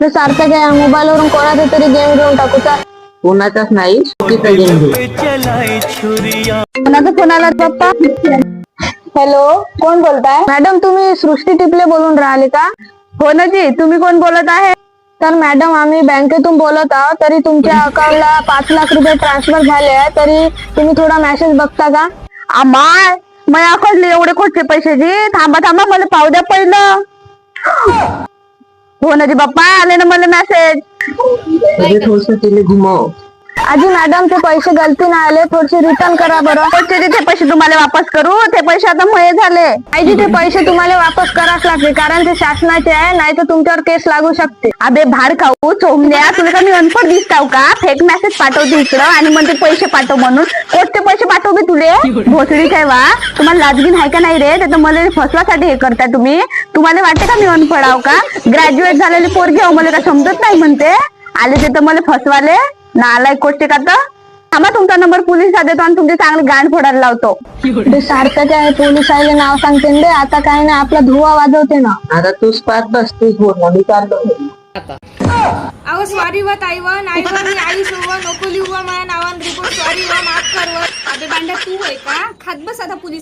तर सार्थक आहे मोबाईलवरून कोणाचा तरी गेम घेऊन टाकू तर कोणाचाच नाही, चुकीचा गेम घेऊ. कोणाचा फोन आला पप्पा? हॅलो, कोण बोलताय? मॅडम तुम्ही सृष्टी टिपले बोलून राहिले का? हो ना जी, तुम्ही कोण बोलत आहे? तर मॅडम आम्ही बँकेतून बोलत आहोत. तरी तुमच्या अकाउंटला 5 लाख रुपये ट्रान्सफर झाले आहे. तरी तुम्ही थोडा मेसेज बघता का? आम्हाय माझ्या अकाउंटला एवढे कुठचे पैसे जी? थांबा थांबा, मला पाहू द्या पहिलं. हो ना जी बाप्पा, आले ना मला मेसेज. म्हणजे थोडस तिने घुमाव. आजी मॅडम ते पैसे गलतीने आले, थोडेसे रिटर्न करा बरं. ते पैसे तुम्हाला वापस करू? ते पैसे आता मये झाले. आजी ते पैसे तुम्हाला वापस करावच लागते, कारण ते शासनाचे आहे, नाही तर तुमच्यावर केस लागू शकते. अबे भाड खाऊ चोमण्या, तुला का मी अनपढ दिसताव का? फेक मेसेज पाठवते इकडं आणि म्हणते पैसे पाठव म्हणून. कोणते पैसे पाठव बे तुले? भोसडी काय वा, तुम्हाला लाजगीन आहे का नाही रे? तर मला फसवासाठी हे करता तुम्ही. तुम्हाला वाटते का मी अनपढ आहो का? ग्रॅज्युएट झालेली पोरगी आहो, मला का समजत नाही म्हणते. आले ते तर मला फसवाले नालायक कोष्टे का? तर थांबा, तुमचा नंबर पोलिसात देतो आणि तुमची चांगली गांड फोडायला लावतो. ते सार्थक आहे, पोलीस आले नाव सांगते ना रे. आता काय ना, आपला धुवा वाजवते ना. आता तूच पाच बस, तूच बोल, मी चाललो. अहो सॉरी व ताई व नाही व मी आई व नको लिहू व माझ्या नावान रिपोर्ट सॉरी व माफ कर व. अबे बांड्या तू आहे का? खात बस आता पोलीस